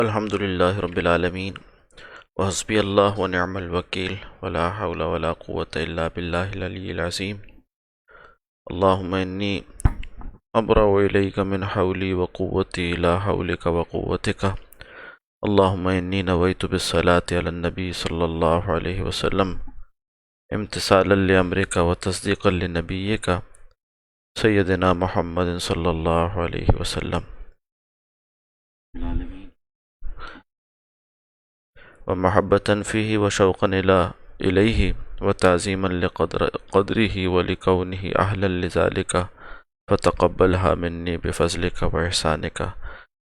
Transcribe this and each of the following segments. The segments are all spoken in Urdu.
الحمد للہ رب العالمین وحسبی اللہ ونعم الوکیل ولا حول ولا قوة الا باللہ العلی العظیم اللہم انی ابرأ الیک من حولی وقوتی لا حولک وقوتک اللہم انی نویت بالصلاة علی النبی صلی اللہ علیہ وسلم امتثالا لامرک وتصدیقا لنبیک سیدنا محمد صلی اللہ علیہ وسلم ومحبة فيه وشوقا إليه وتعظيما لقدره ولكونه أهلا لذلك فتقبلها مني بفضلك وإحسانك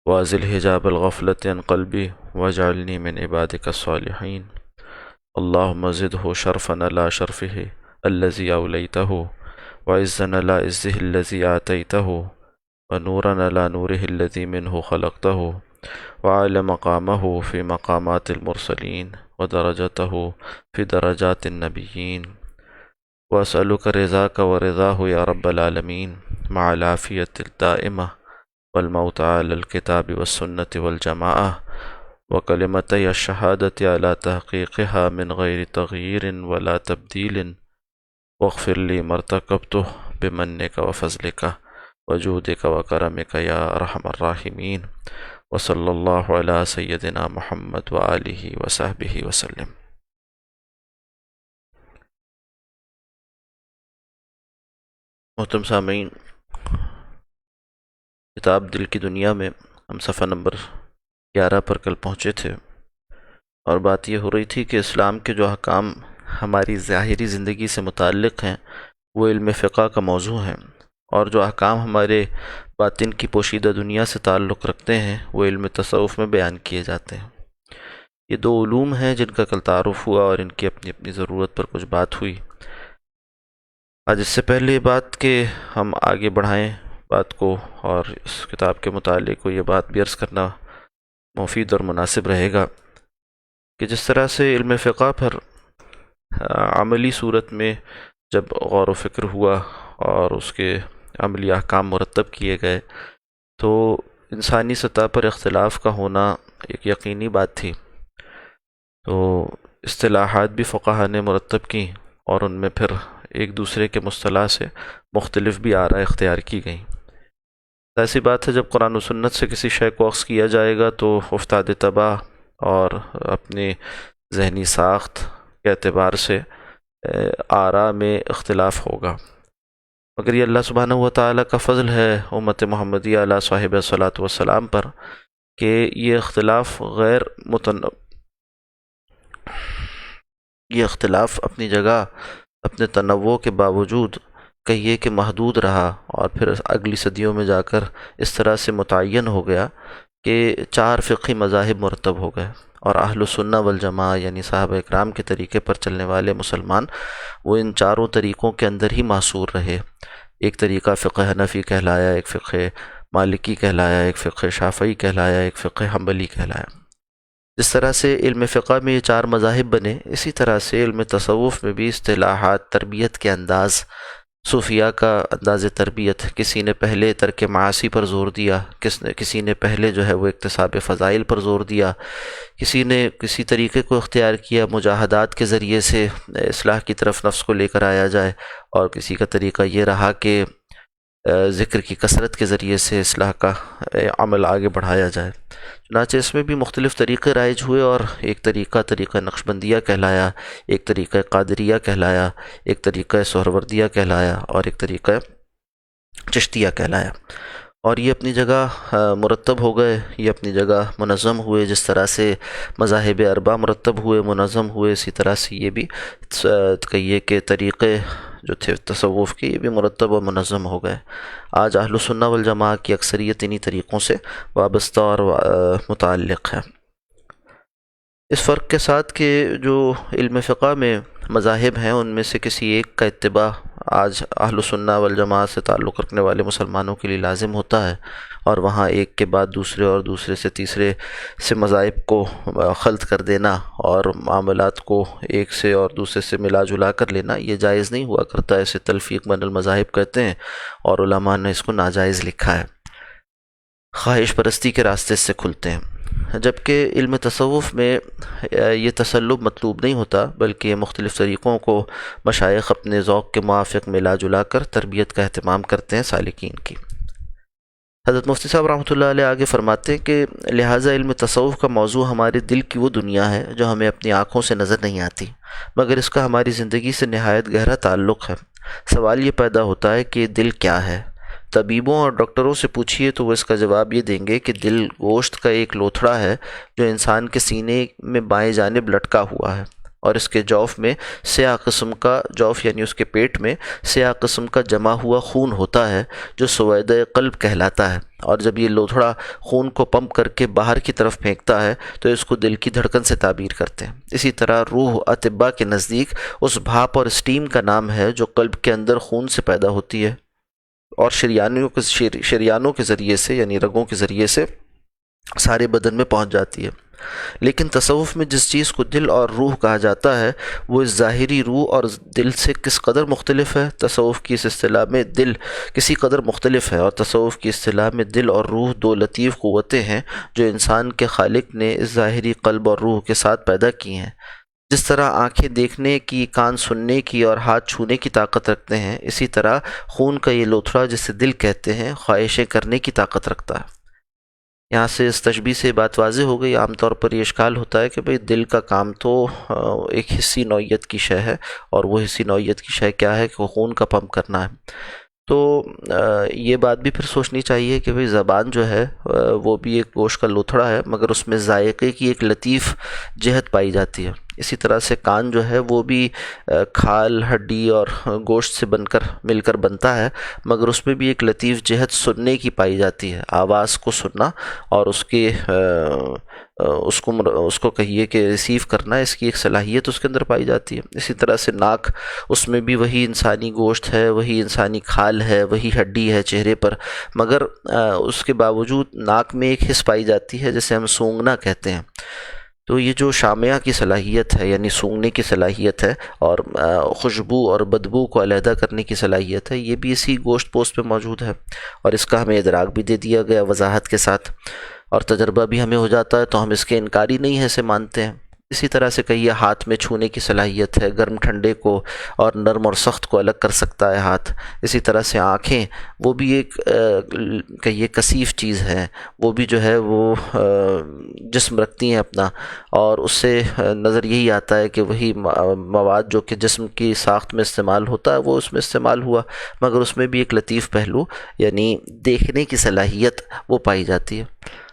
وأزل حجاب الغفلة عن قلبي واجعلني من عبادك الصالحين اللهم زده شرفا على شرفه الذي أوليته وعزا على عزه الذي آتيته ونورا على نوره الذي منه خلقته وعلى مقامه في مقامات المرسلين ودرجته في درجات النبيين وأسألك رضاك ورضاه يا رب العالمين مع العافية الدائمة والموت على الكتاب والسنة والجماعة وكلمتي الشهادة على تحقيقها من غير تغيير ولا تبديل واغفر لي ما ارتكبته بمنك وفضلك وجودك وكرمك يا أرحم الراحمين وصلی اللہ علی سیدنا محمد وآلہ وصحبہ وسلم۔ محترم سامعین، کتاب دل کی دنیا میں ہم صفحہ نمبر 11 پر کل پہنچے تھے، اور بات یہ ہو رہی تھی کہ اسلام کے جو احکام ہماری ظاہری زندگی سے متعلق ہیں وہ علم فقہ کا موضوع ہیں، اور جو احکام ہمارے باطن کی پوشیدہ دنیا سے تعلق رکھتے ہیں وہ علم تصوف میں بیان کیے جاتے ہیں۔ یہ دو علوم ہیں جن کا کل تعارف ہوا اور ان کی اپنی اپنی ضرورت پر کچھ بات ہوئی۔ آج اس سے پہلے بات کہ ہم آگے بڑھائیں بات کو اور اس کتاب کے متعلق یہ بات بھی عرض کرنا مفید اور مناسب رہے گا کہ جس طرح سے علم فقہ پر عملی صورت میں جب غور و فکر ہوا اور اس کے عملی احکام مرتب کیے گئے تو انسانی سطح پر اختلاف کا ہونا ایک یقینی بات تھی، تو اصطلاحات بھی فقہا نے مرتب کی اور ان میں پھر ایک دوسرے کے مصطلح سے مختلف بھی آراء اختیار کی گئیں۔ ایسی بات ہے جب قرآن و سنت سے کسی شے کو اخذ کیا جائے گا تو افتاد تباہ اور اپنی ذہنی ساخت کے اعتبار سے آراء میں اختلاف ہوگا، مگر یہ اللہ سبحانہ و تعالیٰ کا فضل ہے امت محمدیہ علیہ صاحب صلاۃ والسلام پر کہ یہ اختلاف اپنی جگہ اپنے تنوع کے باوجود کہیے کہ محدود رہا، اور پھر اگلی صدیوں میں جا کر اس طرح سے متعین ہو گیا کہ 4 فقہی مذاہب مرتب ہو گئے، اور اہل السنہ والجماعہ یعنی صحابہ اکرام کے طریقے پر چلنے والے مسلمان وہ ان 4 طریقوں کے اندر ہی محصور رہے۔ ایک طریقہ فقہ حنفی کہلایا، ایک فقہ مالکی کہلایا، ایک فقہ شافعی کہلایا، ایک فقہ حنبلی کہلایا۔ جس طرح سے علم فقہ میں یہ 4 مذاہب بنے، اسی طرح سے علم تصوف میں بھی اصطلاحات، تربیت کے انداز، صوفیاء کا انداز تربیت، کسی نے پہلے ترک معاصی پر زور دیا، کسی نے پہلے جو ہے وہ اکتساب فضائل پر زور دیا، کسی نے کسی طریقے کو اختیار کیا مجاہدات کے ذریعے سے اصلاح کی طرف نفس کو لے کر آیا جائے، اور کسی کا طریقہ یہ رہا کہ ذکر کی کثرت کے ذریعے سے اصلاح کا عمل آگے بڑھایا جائے۔ چنانچہ اس میں بھی مختلف طریقے رائج ہوئے، اور ایک طریقہ نقشبندیہ کہلایا، ایک طریقہ قادریہ کہلایا، ایک طریقہ سہروردیہ کہلایا، اور ایک طریقہ چشتیہ کہلایا، اور یہ اپنی جگہ مرتب ہو گئے، یہ اپنی جگہ منظم ہوئے۔ جس طرح سے مذاہب 4 مرتب ہوئے، منظم ہوئے، اسی طرح سے یہ بھی کہیے کہ طریقے جو تھے تصوف کے یہ بھی مرتب و منظم ہو گئے۔ آج اہل السنہ والجماعہ کی اکثریت انہی طریقوں سے وابستہ اور متعلق ہے، اس فرق کے ساتھ کہ جو علم فقہ میں مذاہب ہیں ان میں سے کسی ایک کا اتباع آج اہل السنہ والجماعت سے تعلق رکھنے والے مسلمانوں کے لیے لازم ہوتا ہے، اور وہاں ایک کے بعد دوسرے اور دوسرے سے تیسرے سے مذاہب کو خلط کر دینا اور معاملات کو ایک سے اور دوسرے سے ملا جلا کر لینا یہ جائز نہیں ہوا کرتا۔ اسے تلفیق بین المذاہب کہتے ہیں، اور علماء نے اس کو ناجائز لکھا ہے، خواہش پرستی کے راستے سے کھلتے ہیں۔ جبکہ علم تصوف میں یہ تسلب مطلوب نہیں ہوتا، بلکہ مختلف طریقوں کو مشائخ اپنے ذوق کے موافق ملا جلا کر تربیت کا اہتمام کرتے ہیں سالکین کی۔ حضرت مفتی صاحب رحمۃ اللہ علیہ آگے فرماتے ہیں کہ لہٰذا علم تصوف کا موضوع ہمارے دل کی وہ دنیا ہے جو ہمیں اپنی آنکھوں سے نظر نہیں آتی، مگر اس کا ہماری زندگی سے نہایت گہرا تعلق ہے۔ سوال یہ پیدا ہوتا ہے کہ دل کیا ہے؟ طبیبوں اور ڈاکٹروں سے پوچھیے تو وہ اس کا جواب یہ دیں گے کہ دل گوشت کا ایک لوتھڑا ہے جو انسان کے سینے میں بائیں جانب لٹکا ہوا ہے، اور اس کے جوف میں سیاہ قسم کا جوف یعنی اس کے پیٹ میں سیاہ قسم کا جمع ہوا خون ہوتا ہے جو سویدہ قلب کہلاتا ہے، اور جب یہ لوتھڑا خون کو پمپ کر کے باہر کی طرف پھینکتا ہے تو اس کو دل کی دھڑکن سے تعبیر کرتے ہیں۔ اسی طرح روح اطباء کے نزدیک اس بھاپ اور اسٹیم کا نام ہے جو قلب کے اندر خون سے پیدا ہوتی ہے اور شریانوں کے ذریعے سے یعنی رگوں کے ذریعے سے سارے بدن میں پہنچ جاتی ہے۔ لیکن تصوف میں جس چیز کو دل اور روح کہا جاتا ہے وہ اس ظاہری روح اور دل سے کس قدر مختلف ہے؟ تصوف کی اس اصطلاح میں دل کسی قدر مختلف ہے، اور تصوف کی اصطلاح میں دل اور روح دو لطیف قوتیں ہیں جو انسان کے خالق نے اس ظاہری قلب اور روح کے ساتھ پیدا کی ہیں۔ جس طرح آنکھیں دیکھنے کی، کان سننے کی اور ہاتھ چھونے کی طاقت رکھتے ہیں، اسی طرح خون کا یہ لوتھڑا جسے دل کہتے ہیں خواہشیں کرنے کی طاقت رکھتا ہے۔ یہاں سے اس تشبیہ سے بات واضح ہو گئی۔ عام طور پر یہ اشکال ہوتا ہے کہ بھئی دل کا کام تو ایک حصی نوعیت کی شے ہے، اور وہ حصی نوعیت کی شے کیا ہے کہ وہ خون کا پمپ کرنا ہے۔ تو یہ بات بھی پھر سوچنی چاہیے کہ بھئی زبان جو ہے وہ بھی ایک گوشت کا لوتھڑا ہے، مگر اس میں ذائقے کی ایک لطیف جہت پائی جاتی ہے۔ اسی طرح سے کان جو ہے وہ بھی کھال، ہڈی اور گوشت سے مل کر بنتا ہے، مگر اس میں بھی ایک لطیف جہت سننے کی پائی جاتی ہے، آواز کو سننا اور اس کو کہیے کہ ریسیو کرنا، اس کی ایک صلاحیت اس کے اندر پائی جاتی ہے۔ اسی طرح سے ناک، اس میں بھی وہی انسانی گوشت ہے، وہی انسانی کھال ہے، وہی ہڈی ہے چہرے پر، مگر اس کے باوجود ناک میں ایک حس پائی جاتی ہے جسے ہم سونگنا کہتے ہیں۔ تو یہ جو شامعہ کی صلاحیت ہے یعنی سونگنے کی صلاحیت ہے، اور خوشبو اور بدبو کو علیحدہ کرنے کی صلاحیت ہے، یہ بھی اسی گوشت پوست پہ موجود ہے، اور اس کا ہمیں ادراک بھی دے دیا گیا وضاحت کے ساتھ، اور تجربہ بھی ہمیں ہو جاتا ہے تو ہم اس کے انکاری نہیں ہے، اسے مانتے ہیں۔ اسی طرح سے کہیے ہاتھ میں چھونے کی صلاحیت ہے، گرم ٹھنڈے کو اور نرم اور سخت کو الگ کر سکتا ہے ہاتھ۔ اسی طرح سے آنکھیں، وہ بھی ایک کہیے کثیف چیز ہے، وہ بھی جو ہے وہ جسم رکھتی ہیں اپنا، اور اس سے نظر یہی آتا ہے کہ وہی مواد جو کہ جسم کی ساخت میں استعمال ہوتا ہے وہ اس میں استعمال ہوا، مگر اس میں بھی ایک لطیف پہلو یعنی دیکھنے کی صلاحیت وہ پائی جاتی ہے۔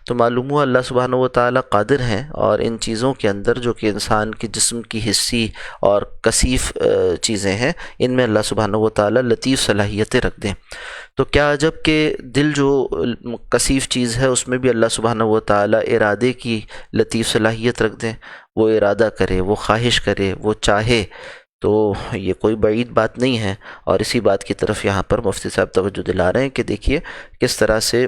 تو معلوم ہوا اللہ سبحانہ و تعالیٰ قادر ہیں، اور ان چیزوں کے اندر جو کہ انسان کی جسم کی حسی اور کثیف چیزیں ہیں، ان میں اللہ سبحانہ و تعالیٰ لطیف صلاحیتیں رکھ دیں۔ تو کیا عجب کہ دل جو کثیف چیز ہے اس میں بھی اللہ سبحانہ و تعالیٰ ارادے کی لطیف صلاحیت رکھ دیں، وہ ارادہ کرے، وہ خواہش کرے، وہ چاہے، تو یہ کوئی بعید بات نہیں ہے۔ اور اسی بات کی طرف یہاں پر مفتی صاحب توجہ دلا رہے ہیں کہ دیکھیے کس طرح سے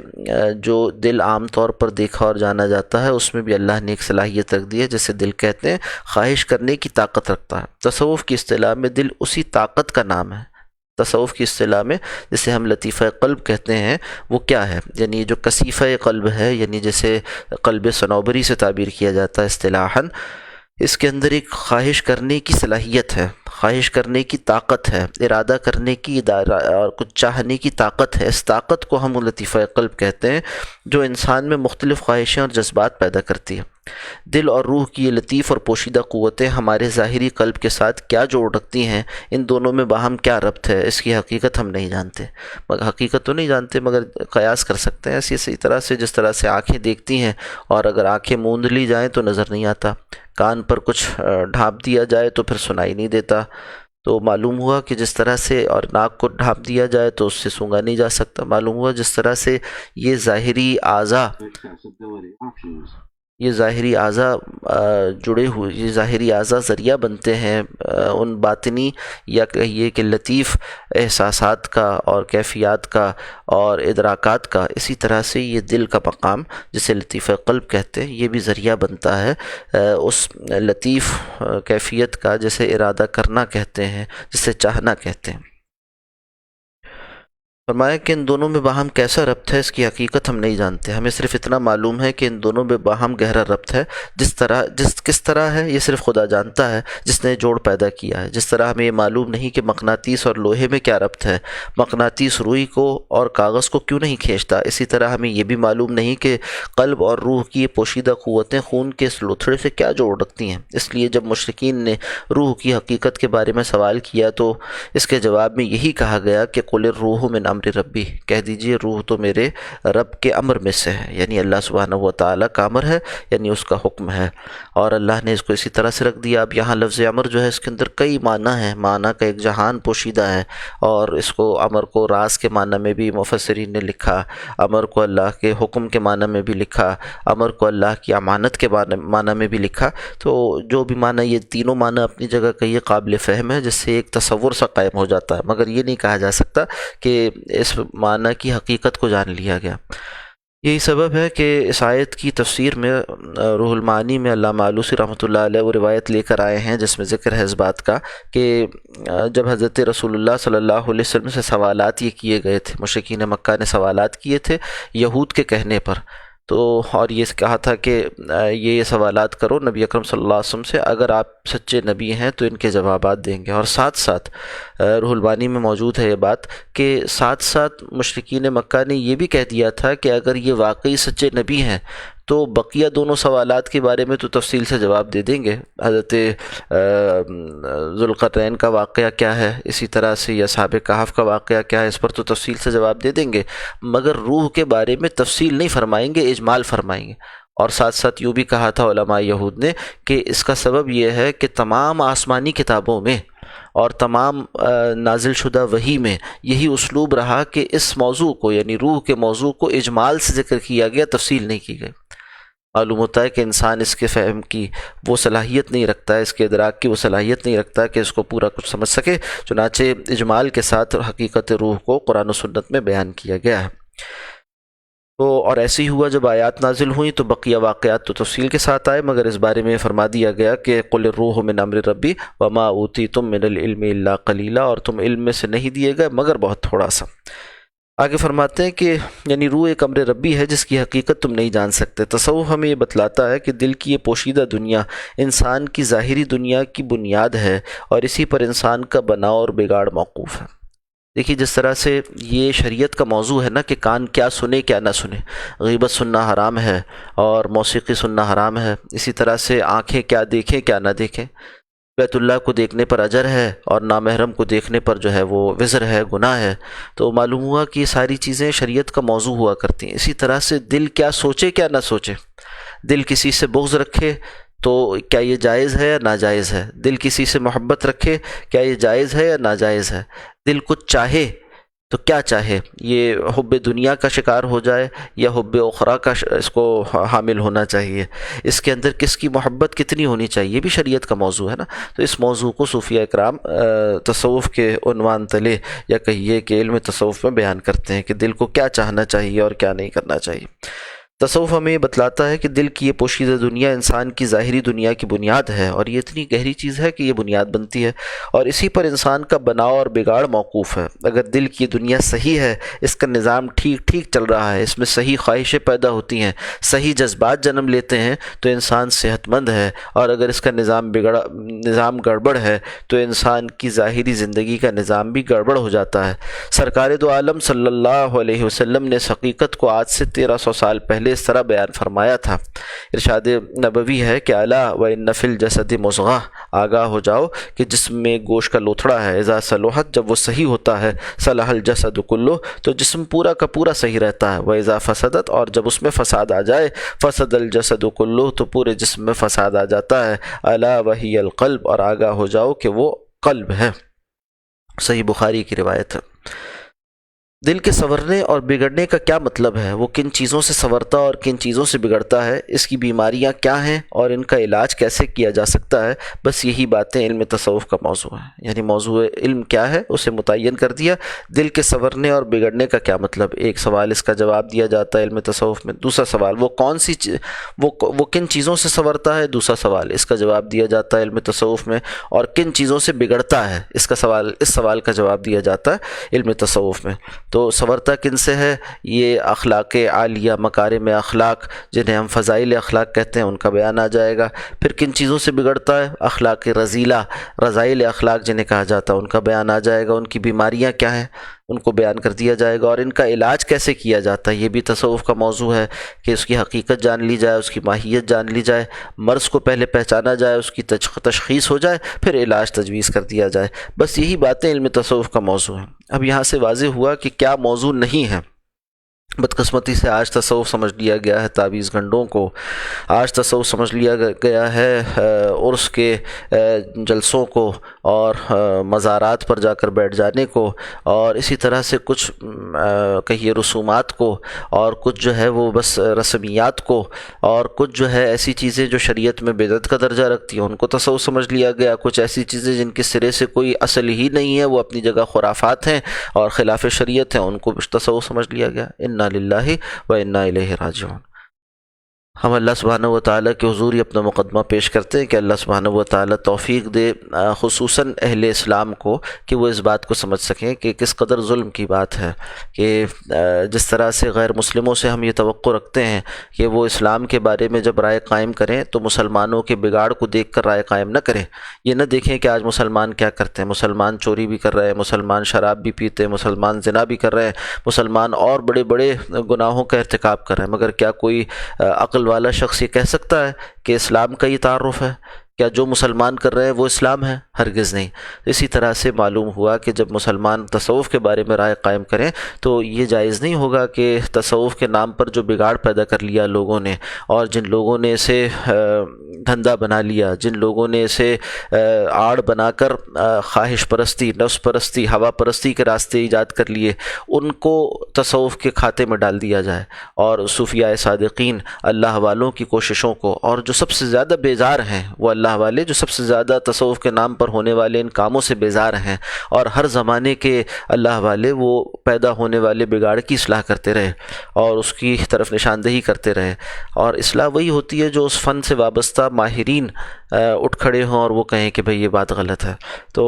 جو دل عام طور پر دیکھا اور جانا جاتا ہے اس میں بھی اللہ نے ایک صلاحیت رکھ دی ہے جسے دل کہتے ہیں، خواہش کرنے کی طاقت رکھتا ہے۔ تصوف کی اصطلاح میں دل اسی طاقت کا نام ہے۔ تصوف کی اصطلاح میں جسے ہم لطیفہ قلب کہتے ہیں وہ کیا ہے؟ یعنی جو کثیفہ قلب ہے، یعنی جسے قلب صنوبری سے تعبیر کیا جاتا ہے اصطلاحاً، اس کے اندر ایک خواہش کرنے کی صلاحیت ہے، خواہش کرنے کی طاقت ہے، ارادہ کرنے کی اور کچھ چاہنے کی طاقت ہے۔ اس طاقت کو ہم لطیفہ قلب کہتے ہیں جو انسان میں مختلف خواہشیں اور جذبات پیدا کرتی ہے۔ دل اور روح کی یہ لطیف اور پوشیدہ قوتیں ہمارے ظاہری قلب کے ساتھ کیا جوڑ رکھتی ہیں، ان دونوں میں باہم کیا ربط ہے، اس کی حقیقت ہم نہیں جانتے، مگر حقیقت تو نہیں جانتے مگر قیاس کر سکتے ہیں۔ اسی طرح سے جس طرح سے آنکھیں دیکھتی ہیں اور اگر آنکھیں موند لی جائیں تو نظر نہیں آتا، کان پر کچھ ڈھانپ دیا جائے تو پھر سنائی نہیں دیتا، تو معلوم ہوا کہ جس طرح سے، اور ناک کو ڈھانپ دیا جائے تو اس سے سونگا نہیں جا سکتا، معلوم ہوا جس طرح سے یہ ظاہری اعضاء جڑے ہوئے، یہ ظاہری اعضاء ذریعہ بنتے ہیں ان باطنی یا کہیے کہ لطیف احساسات کا اور کیفیات کا اور ادراکات کا، اسی طرح سے یہ دل کا مقام جسے لطیفہ قلب کہتے ہیں یہ بھی ذریعہ بنتا ہے اس لطیف کیفیت کا جسے ارادہ کرنا کہتے ہیں، جسے چاہنا کہتے ہیں۔ فرمایا کہ ان دونوں میں باہم کیسا ربط ہے اس کی حقیقت ہم نہیں جانتے، ہمیں صرف اتنا معلوم ہے کہ ان دونوں میں باہم گہرا ربط ہے، کس طرح ہے یہ صرف خدا جانتا ہے جس نے جوڑ پیدا کیا ہے۔ جس طرح ہمیں یہ معلوم نہیں کہ مقناطیس اور لوہے میں کیا ربط ہے، مقناطیس روئی کو اور کاغذ کو کیوں نہیں کھینچتا، اسی طرح ہمیں یہ بھی معلوم نہیں کہ قلب اور روح کی یہ پوشیدہ قوتیں خون کے اس لوتھڑے سے کیا جوڑ رکھتی ہیں۔ اس لیے جب مشرکین نے روح کی حقیقت کے بارے میں سوال کیا تو اس کے جواب میں یہی کہا گیا کہ قل الروح من امر ربی، کہہ دیجئے روح تو میرے رب کے امر میں سے ہے، یعنی اللہ سبحانہ و تعالیٰ کا امر ہے، یعنی اس کا حکم ہے، اور اللہ نے اس کو اسی طرح سے رکھ دیا۔ اب یہاں لفظ امر جو ہے اس کے اندر کئی معنی ہیں، معنی کا ایک جہان پوشیدہ ہے، اور اس کو امر کو راز کے معنی میں بھی مفسرین نے لکھا، امر کو اللہ کے حکم کے معنی میں بھی لکھا، امر کو اللہ کی امانت کے معنی میں بھی لکھا۔ تو جو بھی معنی، یہ تینوں معنی اپنی جگہ کا یہ قابل فہم ہے، جس سے ایک تصور سا قائم ہو جاتا ہے، مگر یہ نہیں کہا جا سکتا کہ اس معنی کی حقیقت کو جان لیا گیا۔ یہی سبب ہے کہ اس آیت کی تفسیر میں روح المعانی میں علامہ آلوسی رحمۃ اللہ علیہ وہ روایت لے کر آئے ہیں جس میں ذکر ہے اس بات کا کہ جب حضرت رسول اللہ صلی اللہ علیہ وسلم سے سوالات یہ کیے گئے تھے، مشرکین مکہ نے سوالات کیے تھے یہود کے کہنے پر، تو اور یہ کہا تھا کہ یہ سوالات کرو نبی اکرم صلی اللہ علیہ وسلم سے، اگر آپ سچے نبی ہیں تو ان کے جوابات دیں گے۔ اور ساتھ ساتھ روح البانی میں موجود ہے یہ بات کہ ساتھ ساتھ مشرکین مکہ نے یہ بھی کہہ دیا تھا کہ اگر یہ واقعی سچے نبی ہیں تو بقیہ دونوں سوالات کے بارے میں تو تفصیل سے جواب دے دیں گے، حضرت ذوالقرنین کا واقعہ کیا ہے، اسی طرح سے یہ اصحاب کہف کا واقعہ کیا ہے، اس پر تو تفصیل سے جواب دے دیں گے، مگر روح کے بارے میں تفصیل نہیں فرمائیں گے، اجمال فرمائیں گے۔ اور ساتھ ساتھ یوں بھی کہا تھا علماء یہود نے کہ اس کا سبب یہ ہے کہ تمام آسمانی کتابوں میں اور تمام نازل شدہ وحی میں یہی اسلوب رہا کہ اس موضوع کو، یعنی روح کے موضوع کو اجمال سے ذکر کیا گیا، تفصیل نہیں کی گئی۔ معلوم ہوتا ہے کہ انسان اس کے فہم کی وہ صلاحیت نہیں رکھتا ہے، اس کے ادراک کی وہ صلاحیت نہیں رکھتا کہ اس کو پورا کچھ سمجھ سکے، چنانچہ اجمال کے ساتھ حقیقت روح کو قرآن و سنت میں بیان کیا گیا ہے۔ تو اور ایسے ہی ہوا، جب آیات نازل ہوئیں تو بقیہ واقعات تو تفصیل کے ساتھ آئے، مگر اس بارے میں فرما دیا گیا کہ قل الروح من امر ربی وما اوتیتم من العلم الا قلیلا، اور تم علم میں سے نہیں دیے گئے مگر بہت تھوڑا سا۔ آگے فرماتے ہیں کہ یعنی روح ایک امر ربی ہے جس کی حقیقت تم نہیں جان سکتے۔ تصوف ہمیں یہ بتلاتا ہے کہ دل کی یہ پوشیدہ دنیا انسان کی ظاہری دنیا کی بنیاد ہے، اور اسی پر انسان کا بناؤ اور بگاڑ موقوف ہے۔ دیکھیے جس طرح سے یہ شریعت کا موضوع ہے نا کہ کان کیا سنے کیا نہ سنے، غیبت سننا حرام ہے اور موسیقی سننا حرام ہے، اسی طرح سے آنکھیں کیا دیکھیں کیا نہ دیکھیں، بیت اللہ کو دیکھنے پر اجر ہے اور نامحرم کو دیکھنے پر جو ہے وہ وزر ہے، گناہ ہے۔ تو معلوم ہوا کہ یہ ساری چیزیں شریعت کا موضوع ہوا کرتی ہیں۔ اسی طرح سے دل کیا سوچے کیا نہ سوچے، دل کسی سے بغض رکھے تو کیا یہ جائز ہے یا ناجائز ہے، دل کسی سے محبت رکھے کیا یہ جائز ہے یا ناجائز ہے، دل کچھ چاہے تو کیا چاہے، یہ حب دنیا کا شکار ہو جائے یا حب اخرى کا اس کو حامل ہونا چاہیے، اس کے اندر کس کی محبت کتنی ہونی چاہیے، یہ بھی شریعت کا موضوع ہے نا۔ تو اس موضوع کو صوفیہ اکرام تصوف کے عنوان تلے یا کہیے کہ علم تصوف میں بیان کرتے ہیں کہ دل کو کیا چاہنا چاہیے اور کیا نہیں کرنا چاہیے۔ تصوف ہمیں یہ بتلاتا ہے کہ دل کی یہ پوشیدہ دنیا انسان کی ظاہری دنیا کی بنیاد ہے، اور یہ اتنی گہری چیز ہے کہ یہ بنیاد بنتی ہے، اور اسی پر انسان کا بناؤ اور بگاڑ موقوف ہے۔ اگر دل کی دنیا صحیح ہے، اس کا نظام ٹھیک ٹھیک چل رہا ہے، اس میں صحیح خواہشیں پیدا ہوتی ہیں، صحیح جذبات جنم لیتے ہیں تو انسان صحت مند ہے، اور اگر اس کا نظام گڑبڑ ہے تو انسان کی ظاہری زندگی کا نظام بھی گڑبڑ ہو جاتا ہے۔ سرکار دو عالم صلی اللہ علیہ وسلم نے اس حقیقت کو آج سے 1300 سال پہلے اس طرح بیان فرمایا تھا۔ ارشاد نبوی ہے کہ الا وان فی الجسد مضغہ، آگاہ ہو جاؤ کہ جسم میں گوشت کا لوتھڑا ہے، اذا صلحت، جب وہ صحیح ہوتا ہے، صلح الجسد کلہ، تو جسم پورا کا پورا صحیح رہتا ہے، واذا فسدت، اور جب اس میں فساد آ جائے، فسد الجسد کلہ، تو پورے جسم میں فساد آ جاتا ہے۔ الا وہی القلب، اور آگاہ ہو جاؤ کہ وہ قلب ہے۔ صحیح بخاری کی روایت ہے۔ دل کے سنورنے اور بگڑنے کا کیا مطلب ہے، وہ کن چیزوں سے سنورتا اور کن چیزوں سے بگڑتا ہے، اس کی بیماریاں کیا ہیں اور ان کا علاج کیسے کیا جا سکتا ہے، بس یہی باتیں علم تصوف کا موضوع ہے۔ یعنی موضوع علم کیا ہے اسے متعین کر دیا، دل کے سنورنے اور بگڑنے کا کیا مطلب، ایک سوال اس کا جواب دیا جاتا ہے علم تصوف میں، دوسرا سوال وہ کن چیزوں سے سنورتا ہے، دوسرا سوال اس کا جواب دیا جاتا ہے علم تصوف میں، اور کن چیزوں سے بگڑتا ہے اس سوال کا جواب دیا جاتا ہے علم تصوف میں۔ تو سورتا کن سے ہے؟ یہ اخلاق عالیہ، مکارم اخلاق جنہیں ہم فضائل اخلاق کہتے ہیں، ان کا بیان آ جائے گا۔ پھر کن چیزوں سے بگڑتا ہے؟ اخلاق رذیلہ، رذائل اخلاق جنہیں کہا جاتا ہے، ان کا بیان آ جائے گا۔ ان کی بیماریاں کیا ہیں ان کو بیان کر دیا جائے گا، اور ان کا علاج کیسے کیا جاتا ہے یہ بھی تصوف کا موضوع ہے کہ اس کی حقیقت جان لی جائے، اس کی ماہیت جان لی جائے، مرض کو پہلے پہچانا جائے، اس کی تشخیص ہو جائے، پھر علاج تجویز کر دیا جائے۔ بس یہی باتیں علم تصوف کا موضوع ہیں۔ اب یہاں سے واضح ہوا کہ کیا موضوع نہیں ہے۔ بدقسمتی سے آج تصوف سمجھ لیا گیا ہے تعویذ گنڈوں کو، آج تصوف سمجھ لیا گیا ہے عرس کے جلسوں کو اور مزارات پر جا کر بیٹھ جانے کو، اور اسی طرح سے کچھ کہیے رسومات کو، اور کچھ جو ہے وہ بس رسمیات کو، اور کچھ جو ہے ایسی چیزیں جو شریعت میں بدعت کا درجہ رکھتی ہیں ان کو تصوف سمجھ لیا گیا، کچھ ایسی چیزیں جن کے سرے سے کوئی اصل ہی نہیں ہے، وہ اپنی جگہ خرافات ہیں اور خلاف شریعت ہیں، ان کو تصوف سمجھ لیا گیا۔ انا للہ و انا الیہ راجعون۔ ہم اللہ سبحانہ و تعالیٰ کے حضور یہ اپنا مقدمہ پیش کرتے ہیں کہ اللہ سبحانہ و تعالیٰ توفیق دے خصوصاً اہل اسلام کو کہ وہ اس بات کو سمجھ سکیں کہ کس قدر ظلم کی بات ہے، کہ جس طرح سے غیر مسلموں سے ہم یہ توقع رکھتے ہیں کہ وہ اسلام کے بارے میں جب رائے قائم کریں تو مسلمانوں کے بگاڑ کو دیکھ کر رائے قائم نہ کریں، یہ نہ دیکھیں کہ آج مسلمان کیا کرتے ہیں، مسلمان چوری بھی کر رہے ہیں، مسلمان شراب بھی پیتے ہیں، مسلمان زنا بھی کر رہے ہیں، مسلمان اور بڑے بڑے گناہوں کا ارتکاب کر رہے ہیں، مگر کیا کوئی عقل والا شخص یہ کہہ سکتا ہے کہ اسلام کا یہ تعارف ہے؟ کیا جو مسلمان کر رہے ہیں وہ اسلام ہے؟ ہرگز نہیں۔ اسی طرح سے معلوم ہوا کہ جب مسلمان تصوف کے بارے میں رائے قائم کریں تو یہ جائز نہیں ہوگا کہ تصوف کے نام پر جو بگاڑ پیدا کر لیا لوگوں نے، اور جن لوگوں نے اسے دھندا بنا لیا، جن لوگوں نے اسے آڑ بنا کر خواہش پرستی، نفس پرستی، ہوا پرستی کے راستے ایجاد کر لیے، ان کو تصوف کے کھاتے میں ڈال دیا جائے، اور صوفیاء صادقین اللہ والوں کی کوششوں کو، اور جو سب سے زیادہ بیزار ہیں وہ اللہ والے جو سب سے زیادہ تصوف کے نام پر ہونے والے ان کاموں سے بیزار ہیں، اور ہر زمانے کے اللہ والے وہ پیدا ہونے والے بگاڑ کی اصلاح کرتے رہے اور اس کی طرف نشاندہی کرتے رہے، اور اصلاح وہی ہوتی ہے جو اس فن سے وابستہ ماہرین اٹھ کھڑے ہوں اور وہ کہیں کہ بھئی یہ بات غلط ہے۔ تو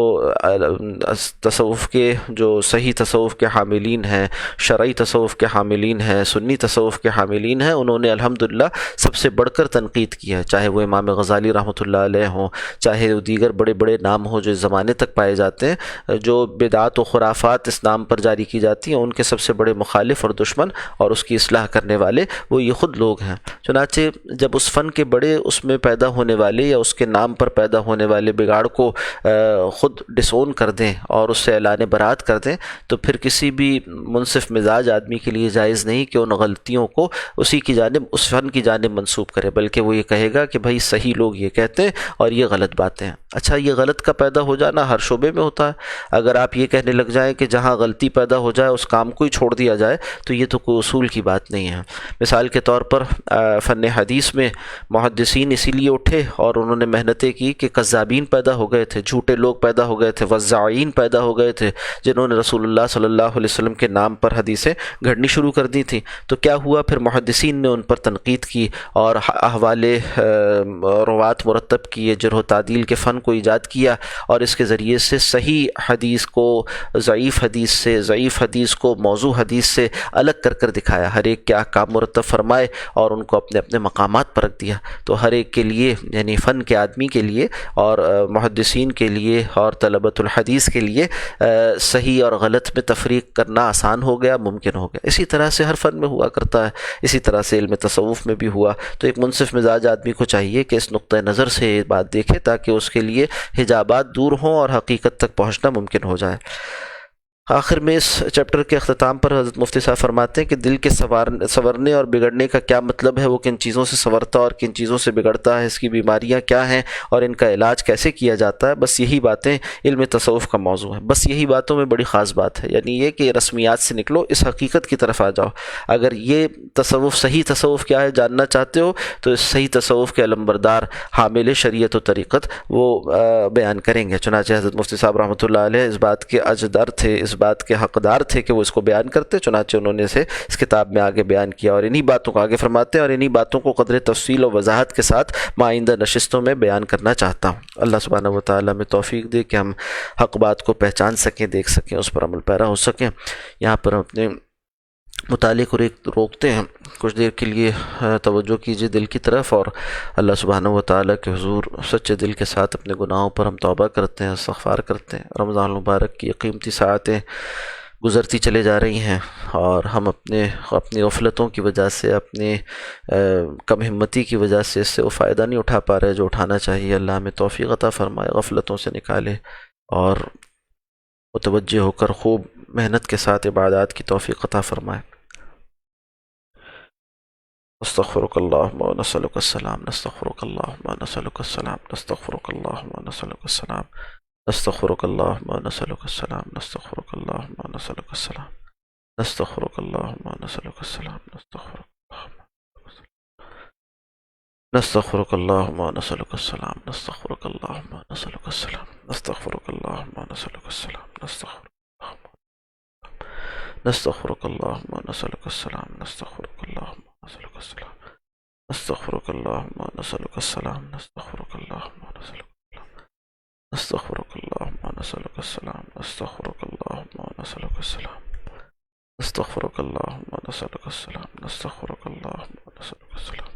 تصوف کے جو صحیح تصوف کے حاملین ہیں، شرعی تصوف کے حاملین ہیں، سنی تصوف کے حاملین ہیں، انہوں نے الحمدللہ سب سے بڑھ کر تنقید کی ہے، چاہے وہ امام غزالی رحمۃ اللہ علیہ ہوں، چاہے وہ دیگر بڑے بڑے نام ہوں جو اس زمانے تک پائے جاتے ہیں، جو بدعات و خرافات اس نام پر جاری کی جاتی ہیں، ان کے سب سے بڑے مخالف اور دشمن اور اس کی اصلاح کرنے والے وہ یہ خود لوگ ہیں۔ چنانچہ جب اس فن کے بڑے اس میں پیدا ہونے والے یا اس کے نام پر پیدا ہونے والے بگاڑ کو خود ڈسون کر دیں اور اس سے اعلان برات کر دیں، تو پھر کسی بھی منصف مزاج آدمی کے لیے جائز نہیں کہ ان غلطیوں کو اسی کی جانب، اس فن کی جانب منسوب کرے، بلکہ وہ یہ کہے گا کہ بھائی صحیح لوگ یہ کہتے ہیں اور یہ غلط باتیں ہیں۔ اچھا، یہ غلط کا پیدا ہو جانا ہر شعبے میں ہوتا ہے۔ اگر آپ یہ کہنے لگ جائیں کہ جہاں غلطی پیدا ہو جائے اس کام کو ہی چھوڑ دیا جائے تو یہ تو کوئی اصول کی بات نہیں ہے۔ مثال کے طور پر فن حدیث میں محدثین اسی لیے اٹھے اور انہوں نے محنتیں کی کہ کذابین پیدا ہو گئے تھے، جھوٹے لوگ پیدا ہو گئے تھے، وضاعین پیدا ہو گئے تھے، جنہوں نے رسول اللہ صلی اللہ علیہ وسلم کے نام پر حدیثیں گھڑنی شروع کر دی تھیں۔ تو کیا ہوا؟ پھر محدثین نے ان پر تنقید کی اور احوال روات مرتب کیے، جرح و تعدیل کے فن کو ایجاد کیا، اور اس کے ذریعے سے صحیح حدیث کو ضعیف حدیث سے، ضعیف حدیث کو موضوع حدیث سے الگ کر کر دکھایا، ہر ایک کے احکام مرتب فرمائے اور ان کو اپنے اپنے مقامات پر رکھ دیا۔ تو ہر ایک کے لیے، یعنی فن کے آدمی کے لیے اور محدثین کے لیے اور طلبۃ الحدیث کے لیے صحیح اور غلط میں تفریق کرنا آسان ہو گیا، ممکن ہو گیا۔ اسی طرح سے ہر فن میں ہوا کرتا ہے، اسی طرح سے علم تصوف میں بھی ہوا۔ تو ایک منصف مزاج آدمی کو چاہیے کہ اس نقطہ نظر سے یہ بات دیکھے تاکہ اس کے لیے حجابات دور ہوں اور حقیقت تک پہنچنا ممکن ہو جائے۔ آخر میں اس چیپٹر کے اختتام پر حضرت مفتی صاحب فرماتے ہیں کہ دل کے سنورنے اور بگڑنے کا کیا مطلب ہے، وہ کن چیزوں سے سنورتا اور کن چیزوں سے بگڑتا ہے، اس کی بیماریاں کیا ہیں اور ان کا علاج کیسے کیا جاتا ہے۔ بس یہی باتیں علم تصوف کا موضوع ہے، بس یہی باتوں میں بڑی خاص بات ہے، یعنی یہ کہ رسمیات سے نکلو، اس حقیقت کی طرف آ جاؤ۔ اگر یہ تصوف، صحیح تصوف کیا ہے جاننا چاہتے ہو تو اس صحیح تصوف کے علمبردار حامل شریعت و طریقت وہ بیان کریں گے۔ چنانچہ حضرت مفتی صاحب رحمۃ اللہ علیہ اس بات کے اجدر تھے، اس بات کے حقدار تھے کہ وہ اس کو بیان کرتے، چنانچہ انہوں نے اسے اس کتاب میں آگے بیان کیا، اور انہی باتوں کو آگے فرماتے ہیں، اور انہی باتوں کو قدر تفصیل و وضاحت کے ساتھ میں آئندہ نشستوں میں بیان کرنا چاہتا ہوں۔ اللہ سبحانہ و تعالیٰ میں توفیق دے کہ ہم حق بات کو پہچان سکیں، دیکھ سکیں، اس پر عمل پیرا ہو سکیں۔ یہاں پر ہم اپنے مطالعے کو روکتے ہیں کچھ دیر کے لیے، توجہ کیجیے دل کی طرف، اور اللہ سبحانہ و تعالیٰ کے حضور سچے دل کے ساتھ اپنے گناہوں پر ہم توبہ کرتے ہیں، استغفار کرتے ہیں۔ رمضان المبارک کی قیمتی ساعتیں گزرتی چلے جا رہی ہیں، اور ہم اپنی غفلتوں کی وجہ سے، اپنی کم ہمتی کی وجہ سے اس سے وہ فائدہ نہیں اٹھا پا رہے جو اٹھانا چاہیے۔ اللہ ہمیں توفیق عطا فرمائے، غفلتوں سے نکالے، اور متوجہ ہو کر خوب محنت کے ساتھ عبادات کی توفیق عطا فرمائے۔ نستغفرک اللہم و نسألک السلام، نستغفرک اللہم و نسألک السلام، نستغفرک اللہم و نسألک السلام، نستغفرک اللہم و نسألک السلام، نستغفرک اللہم و نسألک السلام، نستغفرک اللہم و نسألک السلام، نستغفرک اللہم و نسألک السلام، نستغفرک اللہم و نسألک السلام، نستغفرک اللہم و نسألک السلام، نستغفرک اللہم و نسألک السلام، نستغفرک اللہم و نسألک السلام، نستغفرک اللہم و نسألک السلام، نستغفرک اللہم و نسألک السلام، نستغفرک اللہم و نسألک السلام، نستغفرک اللہم و نسألک السلام، نستغفرک اللہم و نسألک السلام، نستغفرک اللہم و نسألک السلام،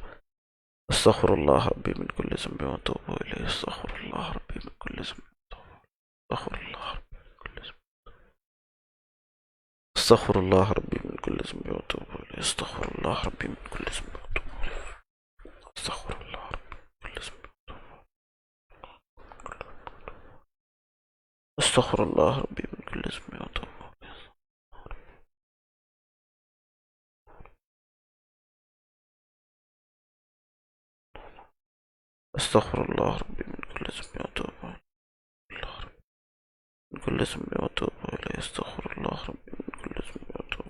استغفر اللہ ربی من کل ذنب و اتوب الیہ، استغفر اللہ ربی من کل ذنب و اتوب الیہ، استغفر اللہ ربی من کل ذنب، استغفر اللہ ربی من کل ذنب و اتوب الیہ، استغفر اللہ ربی من کل ذنب و اتوب الیہ، استغفر اللہ ربی من کل ذنب و اتوب الیہ، استغفر اللہ ربی من کل ذنب و اتوب الیہ، استغفر اللہ ربی من کل ذنب و اتوب الیہ، من كل ذنب واتوب اليه، استغفر الله ربي من كل ذنب واتوب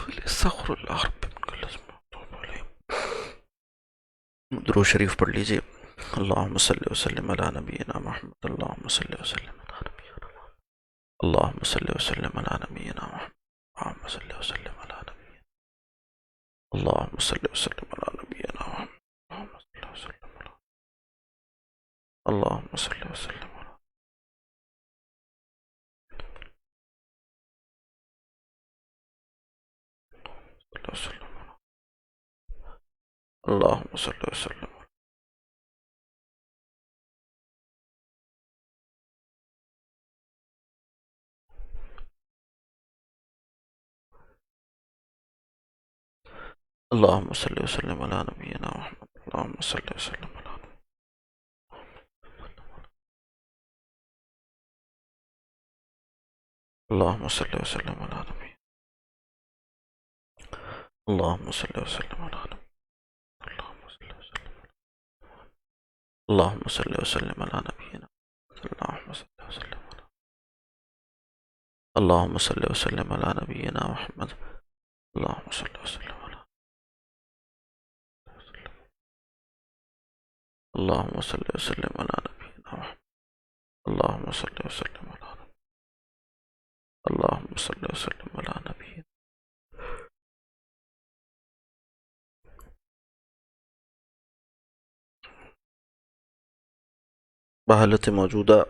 اليه، استغفر الله ربي من كل ذنب واتوب اليه۔ درود شریف پڑھ لیجیے۔ اللهم صل وسلم على نبينا محمد، اللهم صل وسلم على نبينا محمد، اللهم صل وسلم على نبينا محمد، اللهم صل وسلم على نبينا، اللهم صل وسلم على نبينا محمد، اللهم صل وسلم على، اللهم صل وسلم على، اللهم صل وسلم على، اللهم صل وسلم على نبينا محمد، اللهم صل وسلم على، اللهم صل وسلم على نبينا، اللهم صل وسلم على نبينا، اللهم صل وسلم على نبينا، اللهم صل وسلم على، اللهم صل وسلم على نبينا محمد، اللهم صل وسلم على، اللهم صل وسلم على نبينا محمد، اللهم صل وسلم على، اللهم صل وسلم على نبينا، بحالت موجودہ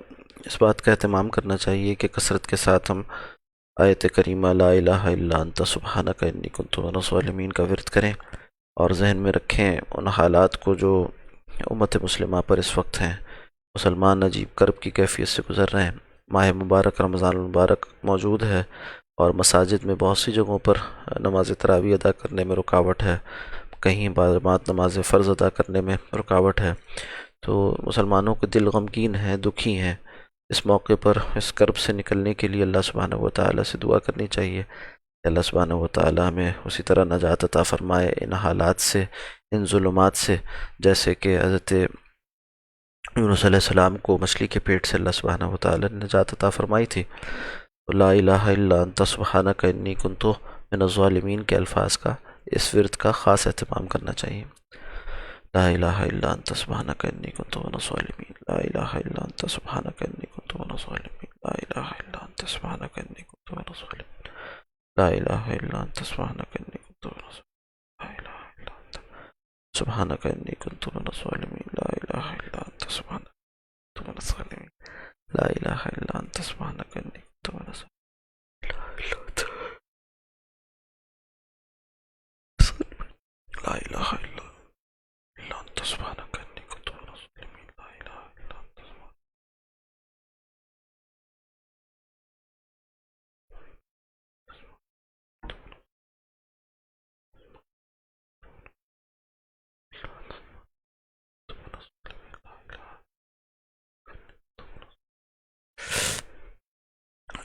اس بات کا اہتمام کرنا چاہیے کہ کثرت کے ساتھ ہم آیت کریمہ لا الہ الا انت سبحانک انی کنت من الظالمین کا ورد کریں، اور ذہن میں رکھیں ان حالات کو جو امت مسلمہ پر اس وقت ہیں۔ مسلمان عجیب کرب کی کیفیت سے گزر رہے ہیں۔ ماہ مبارک رمضان المبارک موجود ہے، اور مساجد میں بہت سی جگہوں پر نماز تراویح ادا کرنے میں رکاوٹ ہے، کہیں بعض نماز فرض ادا کرنے میں رکاوٹ ہے، تو مسلمانوں کے دل غمگین ہیں، دکھی ہیں۔ اس موقع پر اس کرب سے نکلنے کے لیے اللہ سبحانہ و تعالیٰ سے دعا کرنی چاہیے کہ اللہ سبحانہ و تعالیٰ ہمیں اسی طرح نجات عطا فرمائے ان حالات سے، ان ظلمات سے، جیسے کہ حضرت یونس علیہ السلام کو مچھلی کے پیٹ سے اللہ سبحانہ و تعالیٰ نے نجات عطا فرمائی تھی۔ لا الہ الا انت سبحانک انی کنت من الظالمین کے الفاظ کا، اس ورد کا خاص اہتمام کرنا چاہیے۔ لا الہ الا انت سبحانک انی کنت من الظالمین، لا الہ الا انت سبحانک انی کنت من الظالمین، لا الہ الا انت سبحانک انی کنت من الظالمین، لا الہ الا انت سبحانک انی کنت من الظالمین، لا الہ الا انت سبحانک انی کنت من الظالمین، لا الہ الا انت سبحانک کنت من الظالمین، لا الہ الا انت سبحانک انی کنت من الظالمین، لا الہ الا انت سبحانک انی کنت من الظالمین، لا الہ الا انت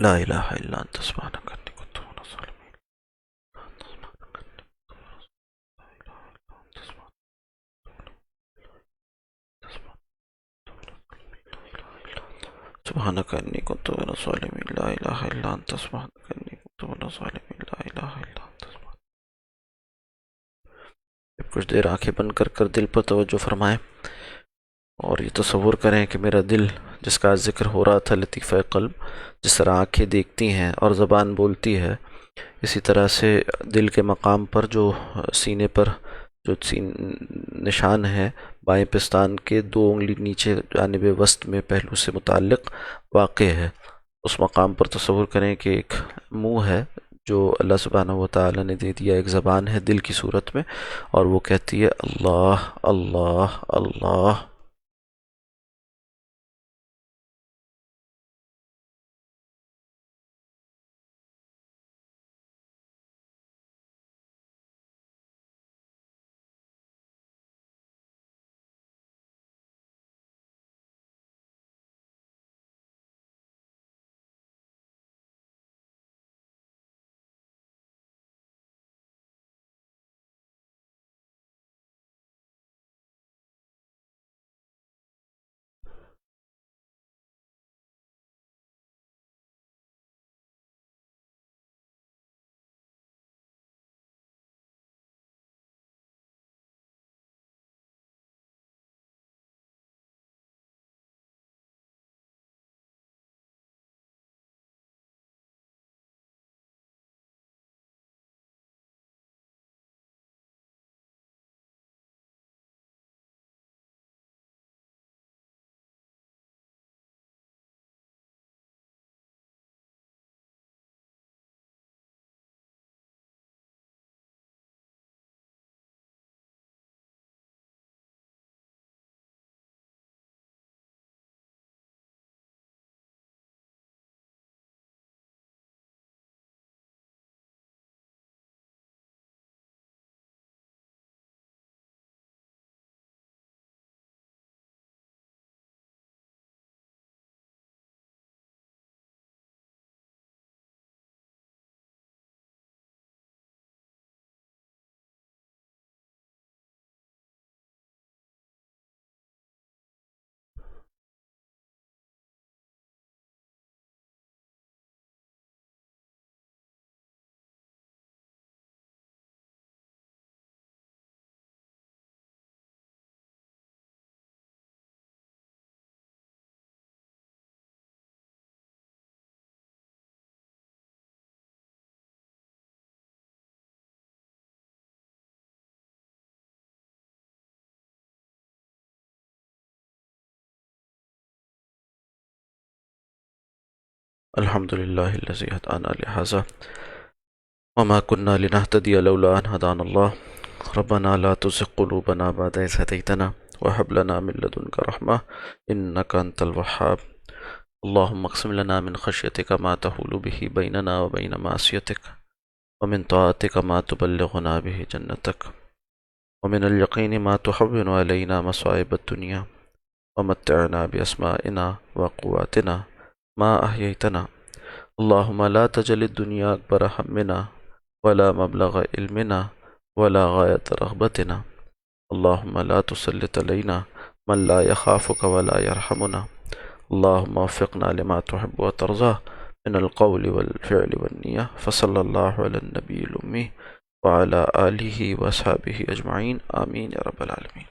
لا الہ الا انت سبحانک انی کنت من الظالمین، سبحانک انی کنت من الظالمین، لا الہ الا انت سبحانک انی کنت من الظالمین، لا الہ الا انت سبحانک۔ کچھ دیر آنکھیں بند کر دل پر توجہ فرمائیں اور یہ تصور کریں کہ میرا دل جس کا ذکر ہو رہا تھا، لطیفہ قلب، جس طرح آنکھیں دیکھتی ہیں اور زبان بولتی ہے، اسی طرح سے دل کے مقام پر جو سینے پر جو نشان ہے بائیں پستان کے 2 انگلی نیچے جانب وسط میں پہلو سے متعلق واقع ہے، اس مقام پر تصور کریں کہ ایک منہ ہے جو اللہ سبحانہ و تعالی نے دے دیا، ایک زبان ہے دل کی صورت میں، اور وہ کہتی ہے اللہ اللہ اللہ۔ الحمد للہ الذی ہدانا لہذا وما كنا لنهتدي لولا ان هدانا الله ربنا لا تزغ قلوبنا بعد إذ هديتنا وهب لنا من لدنك رحمة إنك أنت الوهاب اللهم اقسم لنا من خشيتك ما تحول به بيننا وبين معصيتك ومن طاعتك ما تبلغنا به جنتك ومن اليقين ما تهون علينا مصائب الدنيا ومتعنا بأسمائنا وقواتنا ما أحييتنا اللهم لا تجعل الدنيا أكبر همنا ولا مبلغ علمنا ولا غاية رغبتنا اللهم لا تسلط علينا من لا يخافك ولا يرحمنا اللهم وفقنا لما تحب وترضى من القول والفعل والنية. فصلى الله على النبي الأمي وعلى آله وأصحابه أجمعين، آمين يا رب العالمين.